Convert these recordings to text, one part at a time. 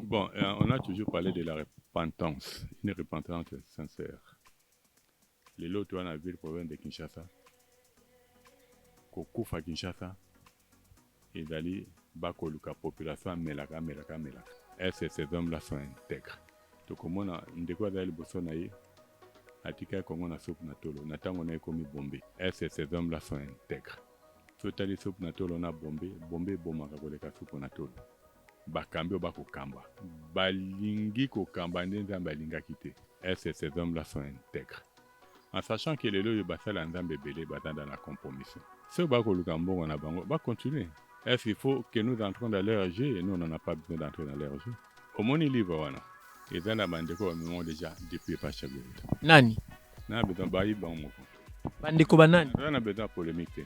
Bon, on a toujours parlé de la repentance, une repentance sincère. Les lots, on a vu le problème de Kinshasa. Kokufa Kinshasa, et d'aller bakoluka population melaka. Est-ce que ces hommes-là sont intègres? Donc, comment on a ndeko d'aller bosonaye, atika kongo na soupe na tolo, natango na ekomi bombe. Est-ce que ces hommes-là sont intègres? Sotali soupe na tolo na bombe bomaka koleka soupe na tolo. Bakambi o bakokamba. Balingi kokamba nde nzambe alingaki te. Est-ce que ces hommes-là sont intègres? En sachant que les lois basala nzambe belé dans la compromission. Ceux bakoluka mbongo na bango, va continuer. Est-ce qu'il faut que nous entrons dans leur jeu et nous, on n'en a pas besoin d'entrer dans leur jeu? Au moins, il livre, voilà. Et dans la bande, on déjà depuis pas chaque jour. Nani? On a besoin de bailler, bon, Bandeko banani? on a besoin de polémique.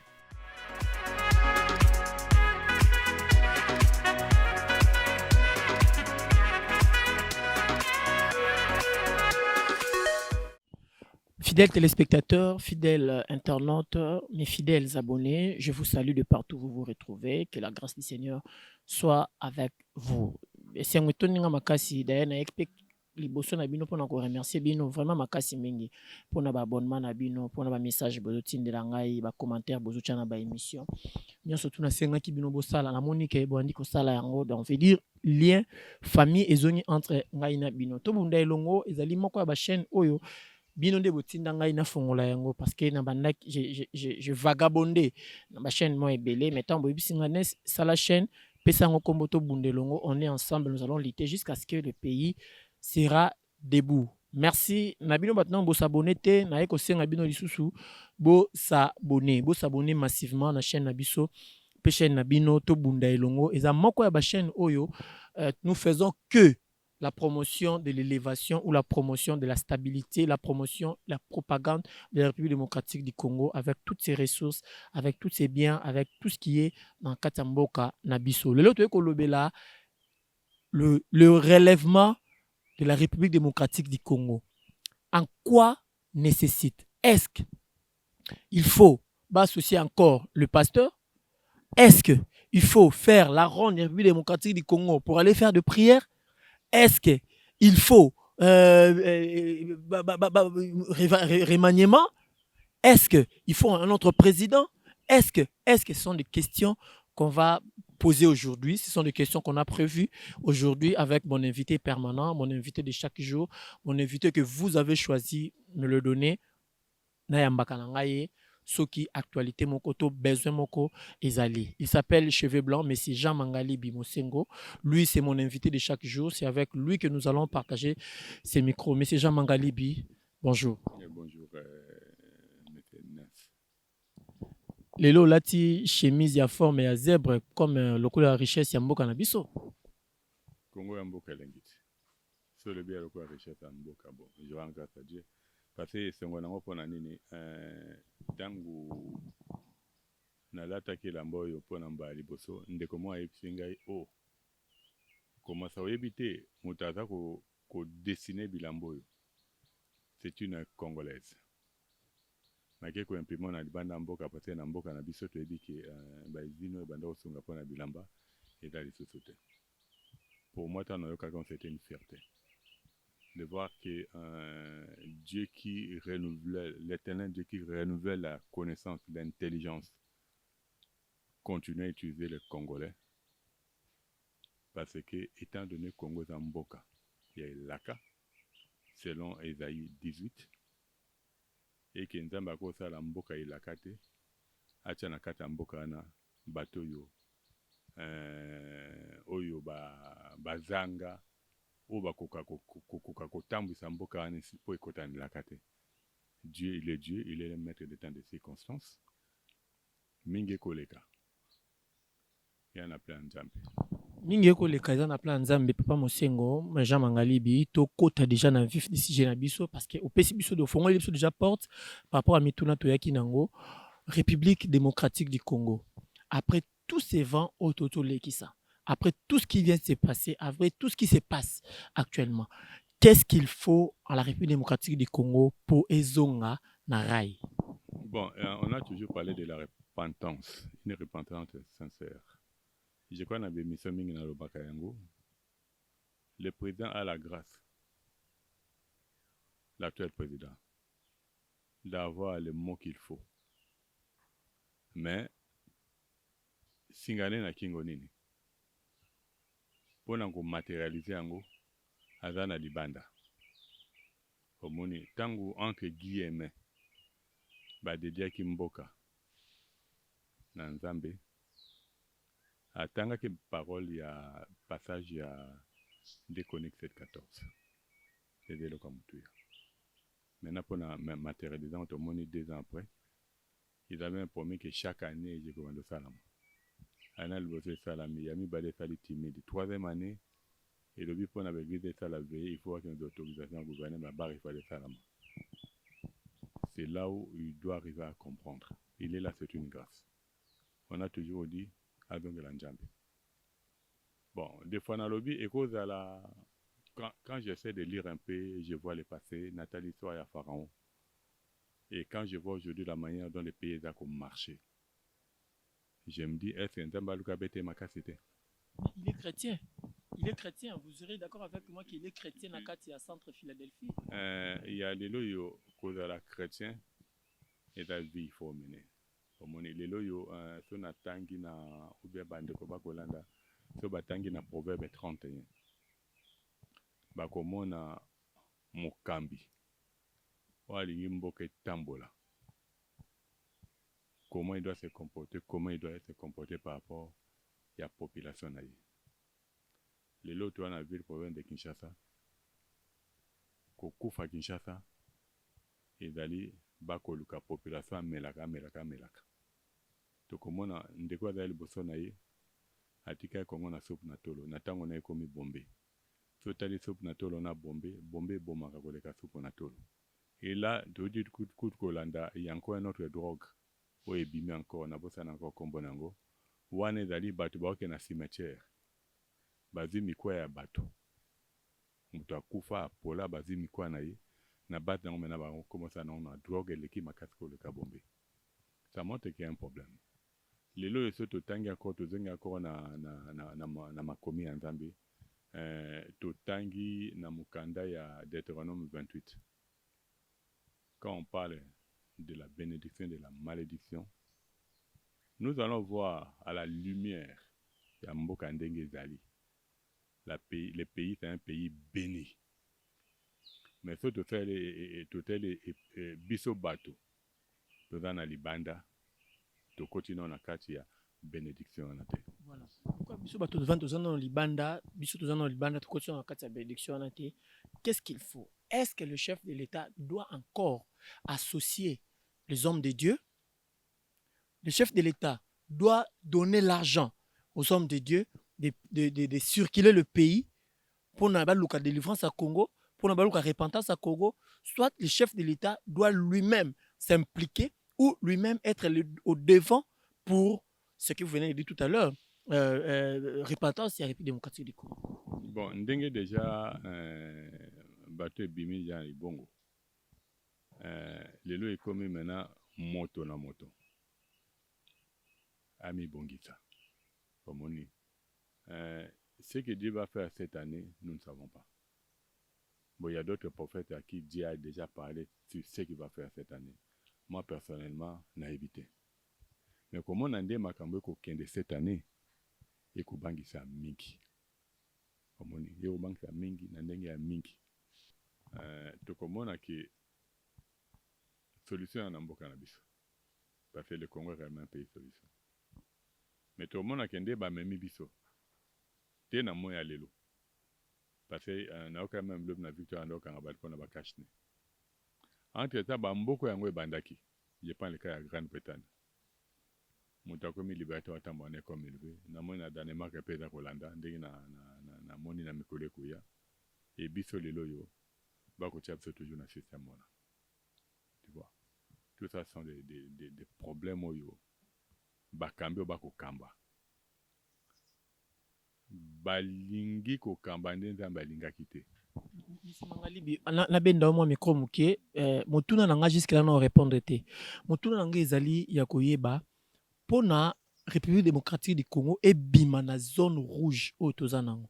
Fidèles téléspectateurs, fidèles internautes, mes fidèles abonnés, je vous salue de partout où vous vous retrouvez. Que la grâce du Seigneur soit avec vous. C'est un étonnement makasi d'ailleurs na expect liboso na bino pona ko remercier bino vraiment makasi mingi pona ba abonnement na bino pona ba message bozo tindela ngai ba commentaire bozo tshana ba émission. Nyonso tuna senga ki bino bo sala na monique boandi ko sala yango donc on veut dire lien famille ezongi entre ngai na bino. To bunda elongo ezali moko ya ba chaîne oyo bino nde botinda ngai na fongola yango parce que na banda je vagabondé na ba chaîne mo ebele mais tant boyebisi nga ne sala chaîne pesa ngo kombo to bundelongo on est ensemble nous allons lutter jusqu'à ce que le pays sera debout. Merci na bino maintenant bo s'abonner te na eko senga bino lisusu bo s'abonner massivement na chaîne na biso pe chaîne na bino to bunda elongo eza moko ya ba chaîne oyo nous faisons que la promotion de l'élévation ou la promotion de la stabilité, la promotion, la propagande de la République démocratique du Congo avec toutes ses ressources, avec tous ses biens, avec tout ce qui est dans Katamboka, Nabiso. Le relèvement de la République démocratique du Congo. En quoi nécessite? Est-ce qu'il faut associer encore le pasteur? Est-ce qu'il faut faire la ronde de la République démocratique du Congo pour aller faire de prières? Est-ce qu'il faut remaniement? Est-ce qu'il faut un autre président? Est-ce que ce sont des questions qu'on va poser aujourd'hui? Ce sont des questions qu'on a prévues aujourd'hui avec mon invité permanent, mon invité de chaque jour, mon invité que vous avez choisi de me le donner. Nayambaka Nangaye. Soki actualité mokoto besoin moko ezali. Il s'appelle Cheveux Blancs, mais c'est Jean Mangali Bimosengo. Lui, c'est mon invité de chaque jour. C'est avec lui que nous allons partager ces micros. Monsieur Jean Mangali Bi, bonjour. Bonjour, Lelo lati chemise ya forme ya zèbre comme le couleur richesse ya mboka na biso. Congo ya mboka lengiti. Sur le bien le couleur richesse ya mboka bon. Je rends grâce à Dieu. Parce que c'est un peu na nini tangu nalata kila mboyo pona mbali boso ndeko mo ayipsingai o comment ça oyebite mutaza ko dessiner bilamboyo. C'est une congolaise. Nake ko imprimant na libanda mboka parce que na mboka na biso to ebiki ba izino banda osunga pona bilamba et dans les sociétés. Pour moi tant yoka quand c'était une fierté de voir que Dieu qui renouvelle, l'éternel Dieu qui renouvelle la connaissance, l'intelligence, continue à utiliser les Congolais. Parce que, étant donné Congo Zamboka, il y a Laka, selon Esaïe 18, et que Nzambako sa la mboka il lakate, acha na kata mboka na bato yo, oyo bazanga, Dieu, il est Dieu, il est le maître des temps des circonstances. Mingi koleka. Il y en a plein de Nzambe. Mingi koleka, il y en a plein de Nzambe. Papa Mosengo, Jean Mangali Bi, to kota déjà na vif d'ici j'ai na biso parce que au PC biso de fongo biso déjà porte par rapport à Mituna Toyaki Nango, République démocratique du Congo. Après tous ces vents autour de ça. Après tout ce qui vient de se passer, après tout ce qui se passe actuellement, qu'est-ce qu'il faut à la République démocratique du Congo pour Ezonga Narai? Bon, on a toujours parlé de la repentance, une repentance sincère. Je crois que nous avons mis ça dans le Bakayango. le président a la grâce, l'actuel président, d'avoir le mot qu'il faut. Mais, singane na kingo nini? Pona ko matérialiser yango, azana libanda. Omoni, tangu entre guillemets, ba dedia kimboka, na Nzambe, atanga ke parole ya passage ya Déconique 7.14. C'est de l'okamutuya. Maintenant, pour matérialiser, on te monnaie 2 ans après, ils avaient promis que chaque année, j'ai commandé salam. Anna le bossé salam, il y a mis balé sali timide. 3e année, et le but pour la l'église salam, il faut qu'il y ait une autorisation au gouvernement, mais barre il fallait salam. C'est là où il doit arriver à comprendre. Il est là, c'est une grâce. On a toujours dit, Adon de l'Anjambe. Bon, des fois dans le lobby, et cause à la. Quand j'essaie de lire un peu, je vois le passé, Nathalie Soa et Pharaon. Et quand je vois aujourd'hui la manière dont les pays ont marché, je me dis, est-ce que Nzambaluka Bete Makasite? Il est chrétien. Il est chrétien. Vous serez d'accord avec moi qu'il est chrétien à Katia Centre Philadelphie? Il y a les loyaux cause à la chrétien et la vie il faut mener. Les loyaux sont na tangi na ou bien bande ko bakolanda, so batangi na proverbe 31. Bakomona mokambi walingi mboka tambola. Comment il doit se comporter, par rapport à la population. Les lots dans la ville province de Kinshasa, Kokufa Kinshasa, et d'aller bakoluka population melaka. To komona ndeko za liboso na ye atika kongo na soupe na tolo na tango na ekomi bombe. So tali soupe na tolo na bombe bomaka koleka soupe na tolo. Et là, de dit coup de kolanda, il y a encore une autre drogue. O ebimi encore na bosa na encore kombo nango. Wane zali batu baoke na cimetière. Bazi mikwa ya batu. Mutu akufa apola bazi mikwa na ye. Na bat nango mena ba commence à na drogue eleki makasi koleka bombe. Ça montre qu'il y a un problème. Lelo yeso totangi encore tozengi encore na makomi ya Nzambe. Totangi na mukanda ya Deutéronome 28. Quand on parle de la bénédiction et de la malédiction, nous allons voir à la lumière ya mboka ndenge ezali. Le pays, c'est un pays béni. Mais ce biso bato, tozana libanda, to continue na kati ya bénédiction na te. Voilà. Pourquoi biso bato tozana libanda, biso tozana libanda, to continue na kati ya bénédiction na te? Qu'est-ce qu'il faut? Est-ce que le chef de l'État doit encore associer les hommes de Dieu? Le chef de l'État doit donner l'argent aux hommes de Dieu de circuler le pays pour la délivrance à Congo, pour la repentance à Congo. Soit le chef de l'État doit lui-même s'impliquer ou lui-même être au devant pour ce que vous venez de dire tout à l'heure, repentance et République démocratique du Congo. Bon, ndenge déjà bateau bimi ya ibongo. Lelo ekomi maintenant moto na moto. Ami Bongita. Pomoni. Ce que Dieu va faire cette année, nous ne savons pas. Bon, il y a d'autres prophètes à qui Dieu a déjà parlé sur ce qu'il va faire cette année. Moi, personnellement, n'a évité. Mais comment on a dit makambo kokende cette année et kobangisa mingi. Pomoni. Ye kobangisa mingi na ndenge ya mingi. Tokomona ki solution na mboka na biso. Parce que le Congo est vraiment un pays solution. Mais tout le monde a kende ba memi biso. Te na moya lelo. Parce que na oka même le na victoire na oka ngabal pona ba kashne. Entre temps ba mboko yango e bandaki. Je prends le cas de Grande-Bretagne. Mutakomi liberté watambo ne comme élevé. Na mona Danemark e peza Kolanda ndenge na moni na mikole kuya. Et biso lelo yo bako tchapso toujours na système mona. Tu vois. Tout ça sont des problèmes oyo. Bakambi bako kamba. Balingi ko kamba nzambe alingaki te. Mangalibi na benda mo micro muke motuna nanga jusque là non répondre te. Motuna nanga ezali ya koyeba pona République démocratique du Congo et bima na zone rouge au tozanango.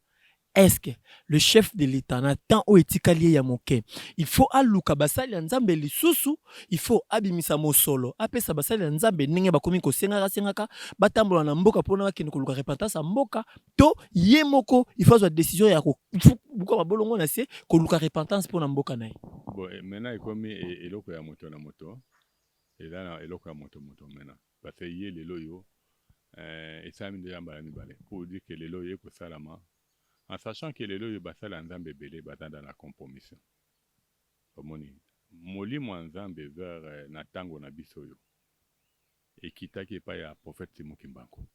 est-ce que le chef de l'État n'attend au etikali ya moke? Il faut aluka basali ya nzambe lisusu, il faut abimisa mosolo, apesa basali ya nzambe ndenge bakomi kosengaka batambola na mboka mpona bakende koluka repentance ya mboka to ye moko il faut azwa décision ya kobuka babolongo na se koluka repentance mpona mboka na ye. Bon, maintenant ekomi eloko ya moto na moto eza na eloko ya moto maintenant parce que ye lelo yo esalami ndeya mbala mibale pour dire que lelo ye kosalama en sachant que lelo yo basala ya nzambe ebele baza dans la compromission. omoni molimo ya nzambe vers na ntango na biso oyo ekitaki epai ya prophète Simon Kimbangu.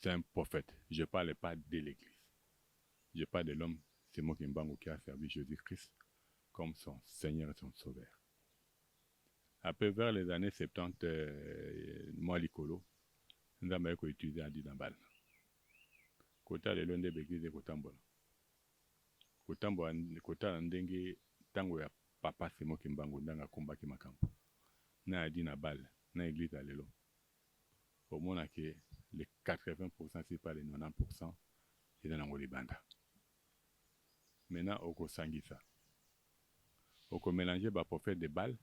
C'est un prophète. Je ne parle pas de l'église. Je parle de l'homme Simon Kimbangu qui a servi Jésus-Christ comme son Seigneur et son Sauveur. Après, vers les années 70, moi, Likolo, nous avons utilisé un dinambal. Kota le londe l'église de Kotambola. Kota ndenge tango ya papa Simon Kimbangu ndanga kombaki makambo. Na dinambal, na église à l'élo. Au moins que les 80%, c'est pas les 90%, c'est dans le Libanda. Maintenant, on peut sangisa. On peut mélanger les prophètes de Baal.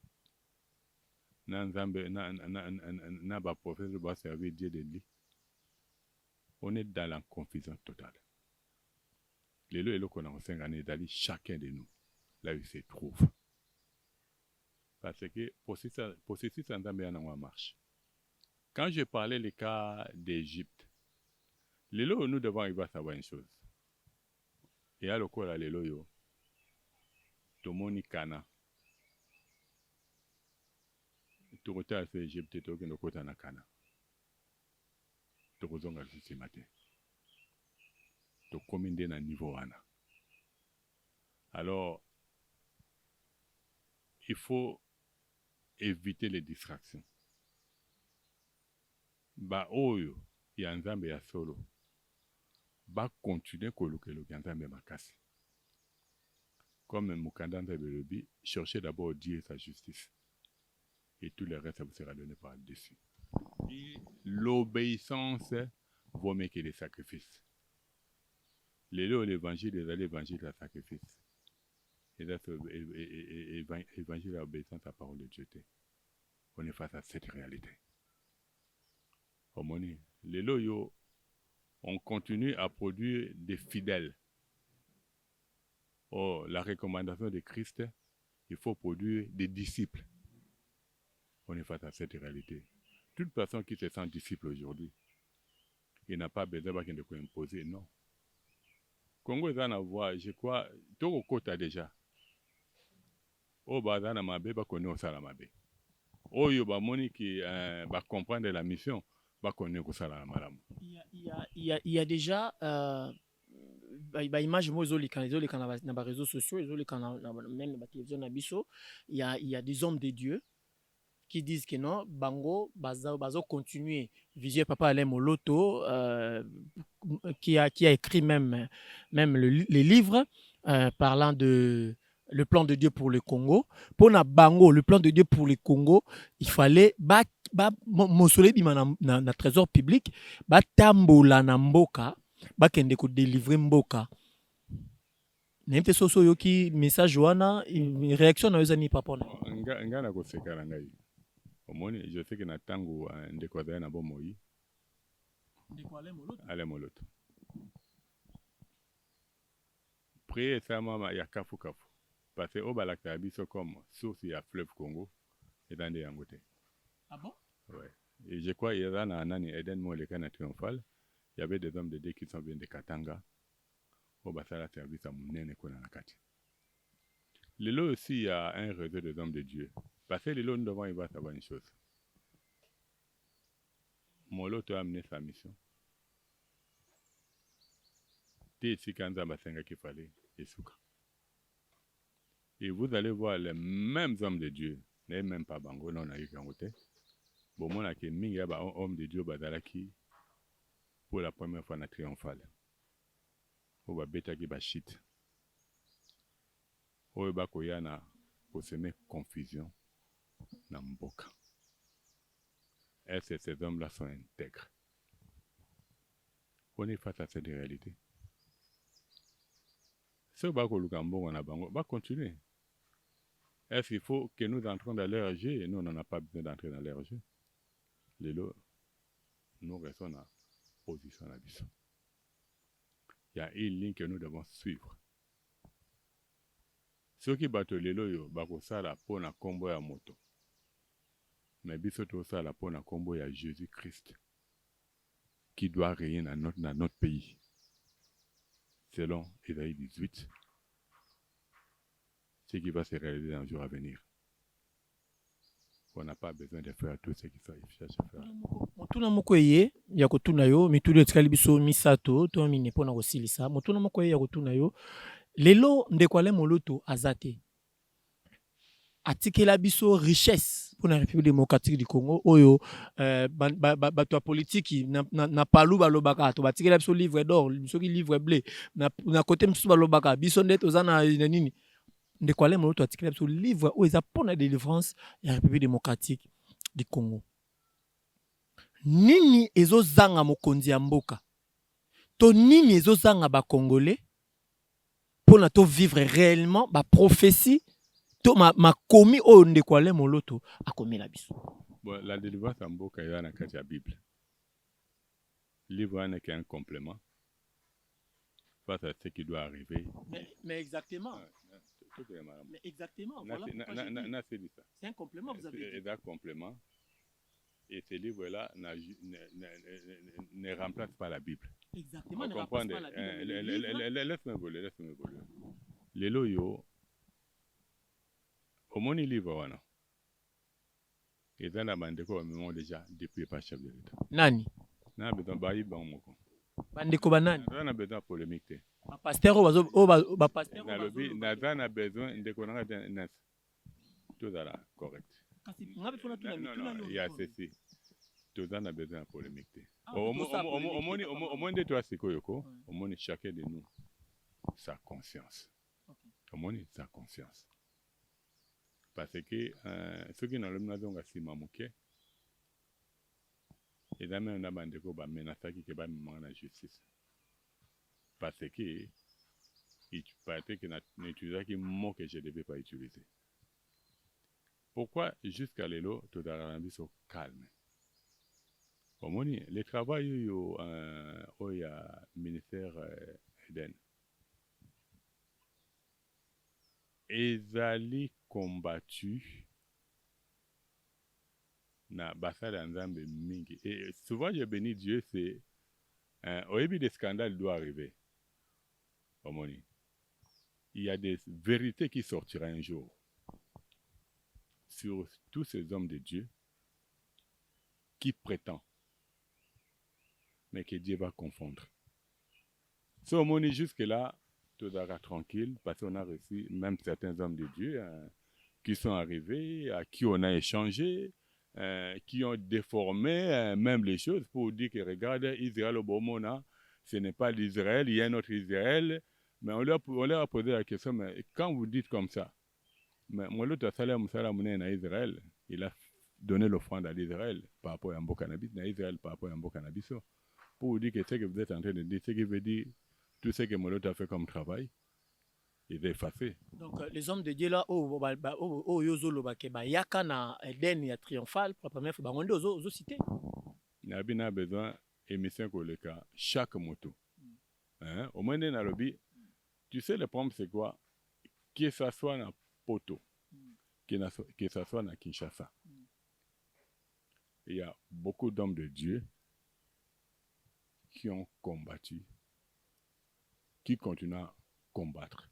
Na ba prophète va servir Dieu de lui. On est dans la confusion totale. Les lois et qu'on a en 5 années d'aller chacun de nous là où il se trouve. Parce que processus en Zambie en marche. Quand je parlais le cas d'Égypte, les lois nous devons arriver à savoir une chose. Et à l'okola les lois yo, tomoni kana. Tokota à l'Égypte, tokota na kana. Tokozonga ce matin. Tokominde na niveau wana. Alors, il faut éviter les distractions. Ba oyo ya nzambe ya solo. Ba continuer kolukeluka nzambe makasi. Comme Mukanda Nzambe, cherchez d'abord Dieu et sa justice. Et tout le reste vous sera donné par dessus. Et l'obéissance vaut mieux que les sacrifices. L'évangile est l'évangile à sacrifice. Et l'évangile à l'obéissance à la parole de Dieu. On est face à cette réalité. On continue à produire des fidèles. Oh, la recommandation de Christ, il faut produire des disciples. On est face à cette réalité. Toute personne qui se sent disciple aujourd'hui, il n'a pas besoin de imposer, non. Congo est en voie, je crois, tout au côté déjà. Oh, bazana mabe, ba connaît au salamabe. Oh, yo ba moni qui va comprendre la mission, ba connaît au salamalamu. Il y a déjà image moi na ba réseaux sociaux, même la télévision na biso, il y a des hommes de Dieu qui disent que non, bango bazo continuer Vieux Papa Alain Moloto qui a écrit même les livres parlant de le plan de Dieu pour le Congo. Pour na bango, le plan de Dieu pour le Congo, il fallait mosolé na trésor public, ba tambola na mboka, ba kende ko délivrer mboka. N'importe soso yoki message wana, réaction na yozani papa na. Nga na ko sekala ngai. Omoni, je sais que na tango ndeko azali na bomoi. Ndeko Ale moloto. Prier ça mama ya kafu. Parce que au balaka biso comme source ya fleuve Congo et dans des yangote. Ah bon? Ouais. Et je crois il y a na nani Eden Molekana triomphal, il y avait des hommes de Dieu qui sont venus de Katanga. Au basala service à munene kona nakati. Lelo aussi il y a un réseau des hommes de Dieu. Parce que lelo nous devons y voir savoir une chose. Moloto a amené sa mission. Té sikanza basenga qu'il fallait et souka. Et vous allez voir les mêmes hommes de Dieu, même pas bango, non, on a eu qu'un côté. Bon, moi, on mingi ba homme de Dieu badalaki pour la première fois na triomphale. On va bêta qui ba shit. On va koyana pour semer confusion na mboka. Est-ce que ces hommes-là sont intègres? On est face à cette réalité. ceux qui va continuer. Est-ce qu'il faut que nous entrions dans l'RG et nous, on n'en a pas besoin d'entrer dans l'RG. Nous restons en position à l'absence. Il y a une ligne que nous devons suivre. Ceux qui battent les loyaux, ça la pour na combo ya moto. Mais biso tout ça la pour na combo ya Jésus-Christ qui doit régner dans notre pays. Selon Ésaïe 18, ce qui va se réaliser dans le jour à venir. On n'a pas besoin de faire tout ce qu'il cherche à faire. Motuna moko ye ya kotuna yo mituli etikali biso misato to mine pona kosilisa motuna moko ye ya kotuna yo lelo ndekwale moloto azate atikela biso richesse pour la République démocratique du Congo oyo bato politique na palu balobaka to batikela biso livre d'or biso ki livre bleu na côté biso balobaka biso ndet ozana nini ndekwale moloto atikela biso livre oyo eza pona délivrance ya République démocratique du Congo. Nini ezozanga mokonzi ya mboka to nini ezozanga ba congolais pour na to vivre réellement ba prophétie to ma komi o ndekwale moloto akomi la biso. Bon, la délivrance ya mboka eza na kati ya Bible. Livre n'est qu'un complément face à ce qui doit arriver. Mais exactement. Mais exactement. Voilà c'est un complément. Vous avez dit. C'est un complément. Et ce livre-là ne remplace pas la Bible. Exactement, ne remplace pas la Bible. Laisse-moi voler. Les loyaux, au moins, livre, voilà. Et dans la bande, on déjà depuis pas chef de l'État. Nani? On a besoin de bailler, Bandeko banani? On a besoin de polémique. Pasteur, pasteur. On a besoin de connaître tout ça correct. Non, il y a ceci. Tout ça, on a besoin de polémique. Au moins de toi, c'est quoi, au moins chacun de nous, sa conscience. Au moins sa conscience. Parce que ceux qui n'ont pas besoin de si mamouké, et là même on a bandé ko ba menacer qui ba me la justice. Parce que il paraît que n'utiliser qui mot que je ne devais pas utiliser. Pourquoi jusqu'à l'élo tout a rendu so calme? Au moins le travail au y a ministère Eden. Ezali combattu na basala nzambe mingi. Et souvent je bénis Dieu, c'est au début des scandales doivent arriver. Au moins, il y a des vérités qui sortiront un jour sur tous ces hommes de Dieu qui prétendent, mais que Dieu va confondre. So, au moins, jusque-là, tout sera tranquille, parce qu'on a reçu même certains hommes de Dieu qui sont arrivés, à qui on a échangé, qui ont déformé même les choses pour dire que regarde, Israël au Bomona, ce n'est pas l'Israël, il y a un autre Israël. Mais on leur a posé la question, mais quand vous dites comme ça, mais moi, l'autre salaire à Israël, il a donné l'offrande à l'Israël par rapport à un beau cannabis, à Israël par rapport à un beau cannabis. Pour vous dire que ce que vous êtes en train de dire, ce qui veut dire tout ce que Moloto a fait comme travail, il est effacé. Donc, les hommes de Dieu là, yaka na Eden ya triomphal, pour la première fois, on doit citer. Il y a besoin d'émission pour le cas, chaque moto. Au moins, dans le lobby, tu sais, le problème, c'est quoi? Que ça soit dans Poto, que ça soit dans Kinshasa. Il y a beaucoup d'hommes de Dieu qui ont combattu, qui continuent à combattre.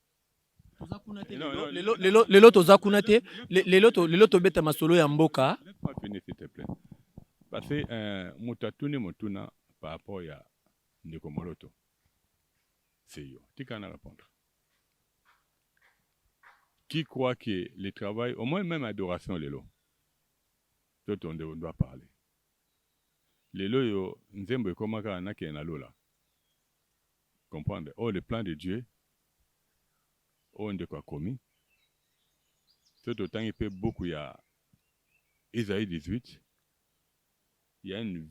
Les lotos zakunate, les lotos beta masolo ya mboka. Laisse-moi finir, s'il te plaît. Parce que Mutuna par rapport à Nikomoloto, c'est yo. Tu peux répondre. Qui croit que le travail, au moins même adoration, Lélo, tout on doit parler. Lélo, yo, nzembo komaka na ke na lola. Comprendre? Oh, le plan de Dieu, on de quoi commis. Tout autant il peut beaucoup, il y a Isaïe 18, il y a une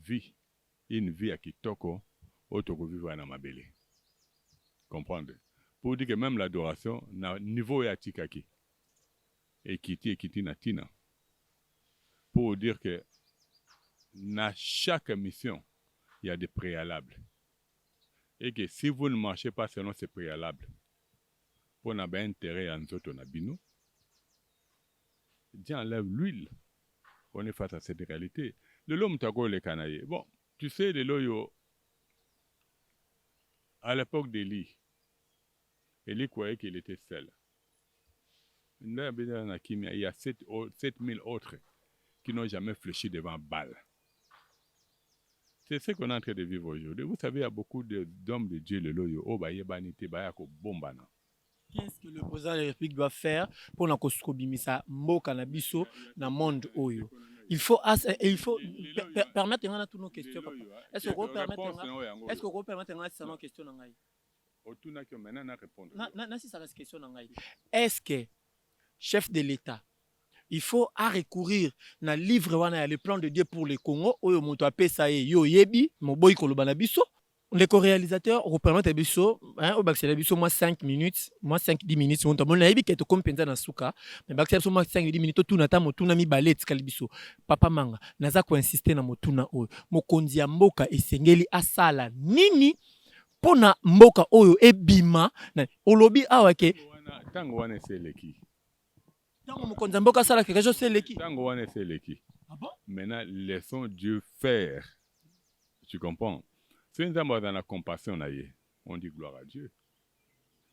vie à Kitoko, au Toko vivre à Namabele. Comprendre? pour dire que même l'adoration na niveau ya tikaki ekiti na tina pour dire que dans chaque mission il y a des préalables et que si vous ne marchez pas selon ces préalables pour n'avoir intérêt à nous autres nabino, Dieu enlève l'huile. On est face à cette réalité. Le l'homme t'a le canaillé. Bon, tu sais, le loyo, à l'époque d'Élie, Élie croyait qu'il était seul. Il y a 7000 autres qui n'ont jamais fléchi devant Baal. C'est ce qu'on est en train de vivre aujourd'hui. Vous savez, il y a beaucoup d'hommes de Dieu, le loyo, Qu'est-ce que le président de la République doit faire pour na koskobimisa mboka na biso na monde oyo? Il faut permettre à toutes nos questions. Est-ce que vous permettez à nos questions? Est-ce que chef de l'État, il faut recourir na livre wana le plan de Dieu pour le Congo oyo moto apesa ye yo yebi moboyi koloba na biso? Les co-réalisateurs reprennent à biso, au bac c'est biso moi 5 minutes, moi 5-10 minutes, on t'a mon avis qui est comme penza na suka, mais bac c'est moi 5-10 minutes tout nata motuna mi ballet biso. Papa manga, naza ko insister na motuna oyo. Mokonzi ya mboka esengeli asala nini pona mboka oyo ebima na olobi awa ke tango wana seleki. Tango mokonzi ya mboka asala quelque chose seleki. Tango wana seleki. Ah bon? Maintenant laissons Dieu faire. Tu comprends? Si nous avons dans la compassion, on dit gloire à Dieu.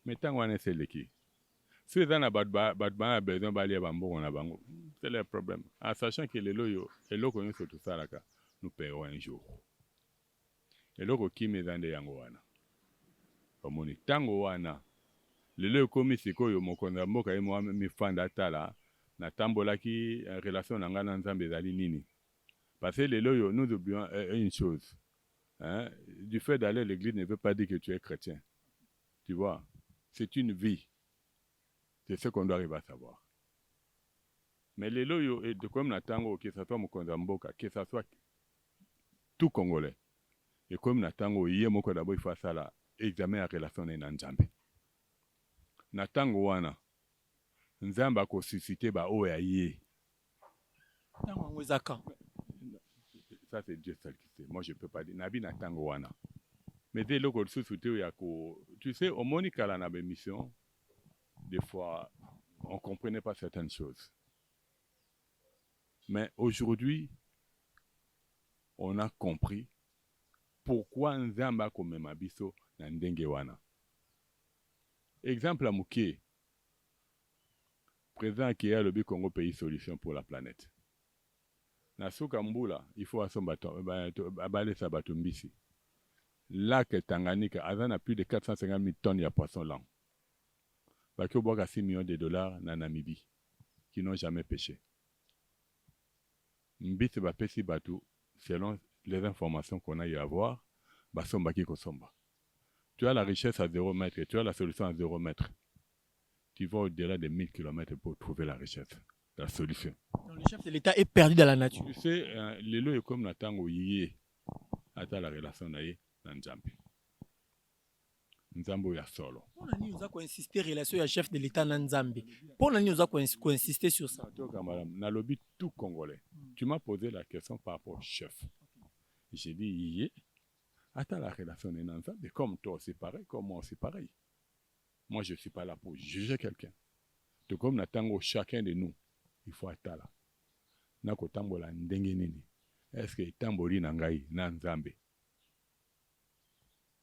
Mais tant qu'on est seleki, si nous avons besoin de bambo, c'est le problème. En sachant que les loyaux, et l'eau qu'on sur tout ça, nous paierons un jour. Et l'eau qui met dans des yangoana. Comme on est tango wana, les loyaux comme ici, mon condambo, quand moi, mes fans d'atala, na tambola qui relation n'angana nzambe zali nini. Parce que les loyaux, nous oublions une chose. Hein? Du fait d'aller à l'église ne veut pas dire que tu es chrétien. Tu vois, c'est une vie. C'est ce qu'on doit arriver à savoir. Mais les loyaux, comme Natango, que ce soit Mokondamboka, que ce soit tout Congolais, et comme Natango, il y a beaucoup d'abord, il faut ça là, examen à relation avec Nzambe. Natango wana, Nzamba ko suscité ba o ya yé. Tango ngozaka. Ça, c'est Dieu seul qui sait. Moi, je ne peux pas dire. Nabi na tango wana. Mais dès lors que tu sais, au Monica, là, dans mission, des fois, on ne comprenait pas certaines choses. Mais aujourd'hui, on a compris pourquoi Nzamba comme Mabiso na ndenge wana. Exemple à Mouké, président qui est le Congo pays solution pour la planète. Na suka mbula il faut abaler sa batumbisi. Lac Tanganyika a plus de 450 000 tonnes de poissons l'an. Baki boka 6 millions de dollars na Namibie qui n'ont jamais pêché. Mbisi ba pesi batu selon les informations qu'on a eu à voir, basomba ki kosomba. Tu as la richesse à 0 mètre et tu as la solution à 0 mètre. Tu vas au-delà de 1000 km pour trouver la richesse. La solution. Donc, le chef de l'État est perdu dans la nature. Tu sais, les lois comme Natango yé, à la relation naïe, Nzambi. Nzambo ya solo. Pour nous avons insisté relation ya chef de l'État Nzambi. Pour nous avons insisté sur ça. Na lobby tout congolais. Tu m'as posé la question par rapport au chef. J'ai dit yé, à la relation de Nzambi. Comme toi c'est pareil, comme moi c'est pareil. Moi je suis pas là pour juger quelqu'un. Tout comme Natango, chacun de nous. Il faut être là. Nako tambola ndenge nini. Est-ce que tamboli na ngai na Nzambe?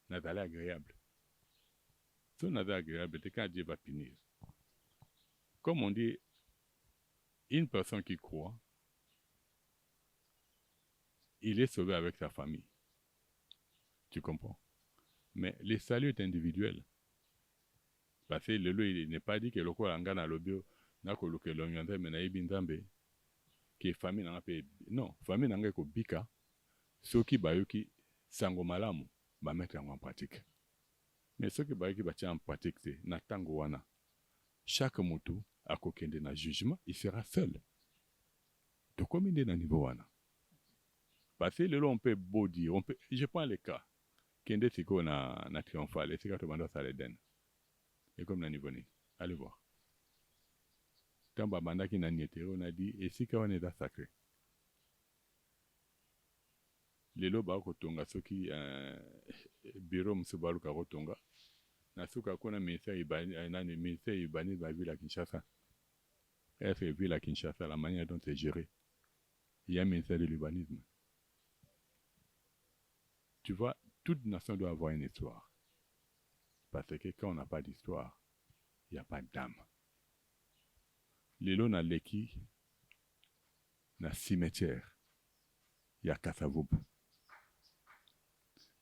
Nazali agréable. Si on est agréable, c'est quand Dieu va punir. Comme on dit, une personne qui croit, il est sauvé avec sa famille. Tu comprends? Mais le salut est individuel. Parce que le loi, il n'est pas dit que le corps angana lobio nako luke longyanda mena ibinzambe que famille n'a pas non famille n'a ko bika soki bayoki sango malamu ba mettre en pratique. Mais ce qui bayoki ba tia en pratique c'est na tango wana chaque moto a kokende na jugement il sera seul. De combien de niveau wana? Parce que le on peut beau dire on peut je prends le cas kende siko na triomphal et c'est quand on va ça les den. Et comme na niveau allez voir. Tant babanda qui n'a niété, on a dit, et si on est dans sacré. Lelo ba kotonga soki bureau msubaru ka kotonga. Na suka kuna ministère ibani nani ministère ibani ba ville à Kinshasa. Elle fait ville à Kinshasa la manière dont c'est géré. Il y a un ministère de l'urbanisme. Tu vois, toute nation doit avoir une histoire. Parce que quand on n'a pas d'histoire, il n'y a pas d'âme. Lelo na leki na cimetière. Il y a Kassavoub.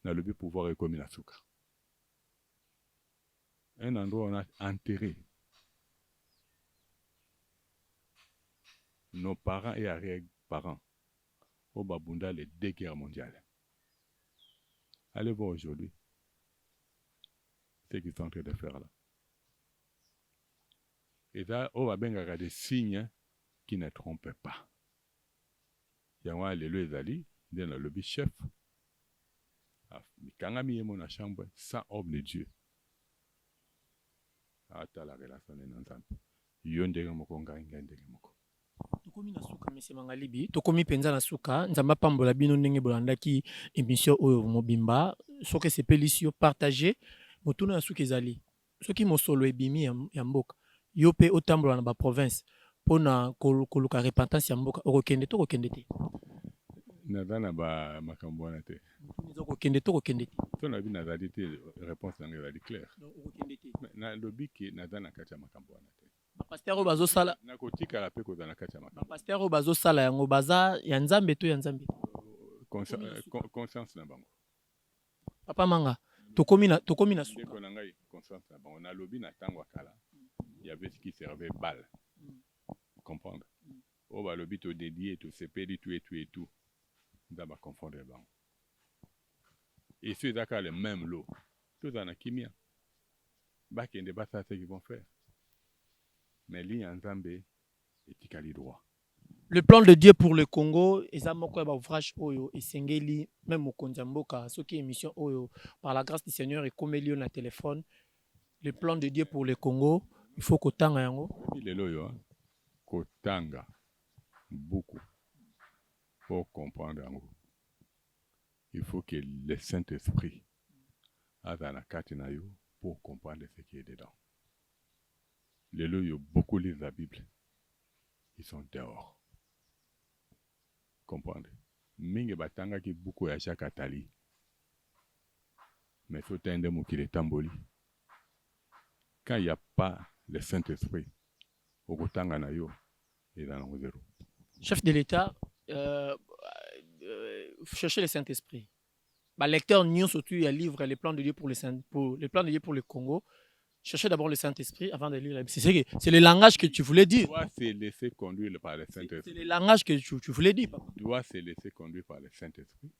Dans le but pouvoir et comme Nasuka. Un endroit où on a enterré nos parents et arrière-parents au Babunda les 2 guerres mondiales. Allez voir aujourd'hui ce qu'ils sont en train de faire là. Et là, on va bien regarder des signes qui ne trompent pas. Il y a les Ezali, dans le lobby chef. Quand on a mon chambre, sans homme de Dieu. Ata la relation est ensemble. Yonde moko nganga ndenge moko. Tokomi na suka monsieur Mangalibi, tokomi penza na suka, nzamba pambola bino ndenge bolandaki émission oyo mobimba, soki sepelisi yo partager, motuna na suka ezali. Soki mosolo ebimi ya mboka, yo pe otambola na ba province pona koluka repentance ya mboka, okokende to kokende te. Nazana ba makambo wana te. Okokende to kokende te. To na bi nazali te réponse na ngela claire. Okokende te. Na lobiki nazana kati ya makambo wana te. Ba pasteur oyo bazosala na kotika la pe kozana kati ya makambo. Ba pasteur oyo bazosala yango baza ya nzambe to ya nzambe. Conscience na bango. Papa Manga, tokomi na suka. Ndeko na ngai conscience na bango na lobi na tango akala. Il y avait ce qui servait balle. Comprendre. Oh ba lobi to dédié to sepeli tout. Dans ma confondre les bancs. Et ceux qui ont le même lot, tous en a kimia. Bah, qui ne pas ça, ce qu'ils vont faire. Mais l'île en Zambie est droit. Le plan de Dieu pour le Congo, ezamoko ya ouvrage oyo esengeli même au Konzamboka, ce qui est émission oyo par la grâce du Seigneur et comme lieu na téléphone. Le plan de Dieu pour le Congo, il faut kotanga yango. Le loyo kotanga beaucoup. Pour comprendre yango. Il faut que le Saint-Esprit a dans la carte pour comprendre ce qui est dedans. Les lois, beaucoup lisent la Bible. Ils sont dehors. Comprendre. Mingi batanga qui beaucoup ya Katali. Mais il faut tendre qui est tamboli. Quand il n'y a pas le Saint-Esprit, au kotanga na yo, il est dans le zéro. Chef de l'État, chercher le Saint-Esprit. Bah, lecteur Nyon surtout il livre les plans de Dieu pour les plans de Dieu pour le Congo. Cherchez d'abord le Saint-Esprit avant de lire la Bible. C'est le langage que tu voulais dire. Doit se laisser conduire par le Saint-Esprit. C'est le langage que tu voulais dire, papa. Doit se laisser conduire par le Saint-Esprit.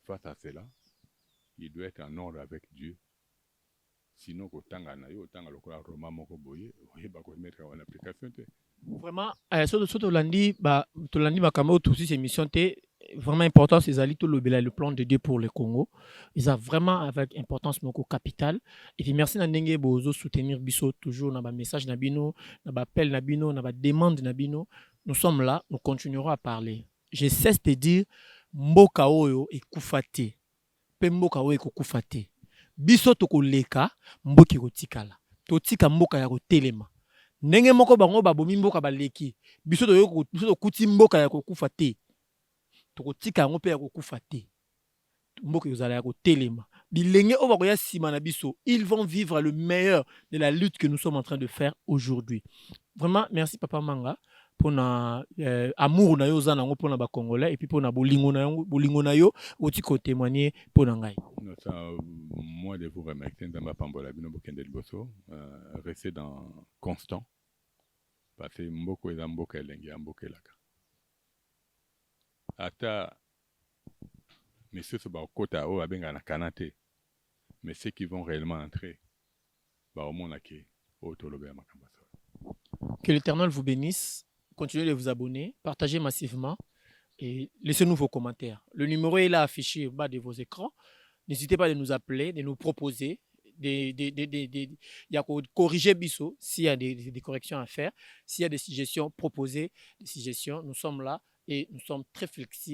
Face à cela, il doit être en ordre avec Dieu. Sinon, kotanga na yo tanga lokola Roma moko boye, oyeba ko mettre en application te. Vraiment, surtout Tolandi makambo tout ces émissions te vraiment important c'est ali tout le plan de Dieu pour le Congo. Ils ont vraiment avec importance moko capital. Et puis merci na ndenge bozo soutenir biso toujours na ba message na bino, na ba appel na bino, na ba demande na bino. Nous sommes là, nous continuerons à parler. Je cesse de dire mboka oyo ekufate. Pe mboka oyo ekufate. Biso tokoleka mboki kotikala. Totika mboka ya kotelema. Ndenge moko bango babomi mboka baleki. Biso to kuti mboka ya kokufa te. Tokotika yango pe ya kokufa te. Mboka yozala ya kotelema. Bilenge o bakoya sima na biso, ils vont vivre le meilleur de la lutte que nous sommes en train de faire aujourd'hui. Vraiment merci Papa Manga pour na amour na yo za nango pour na ba Congolais et puis pour na bolingo na yo oti ko témoigner pour na ngai. Moi de vous remercier dans ma pambola bino bokende liboso, rester dans constant parce que mboko eza mboka elengi ya mboka elaka. Ata messieurs se ba kota o abenga na kanate, mais ceux qui vont réellement entrer ba omonake o tolobe ya makamba. Que l'Éternel vous bénisse. Continuez de vous abonner, partagez massivement et laissez-nous vos commentaires. Le numéro est là affiché au bas de vos écrans. N'hésitez pas de nous appeler, de nous proposer il y a corriger Bisso s'il y a des corrections à faire, s'il y a des suggestions proposées, des suggestions, nous sommes là et nous sommes très flexibles.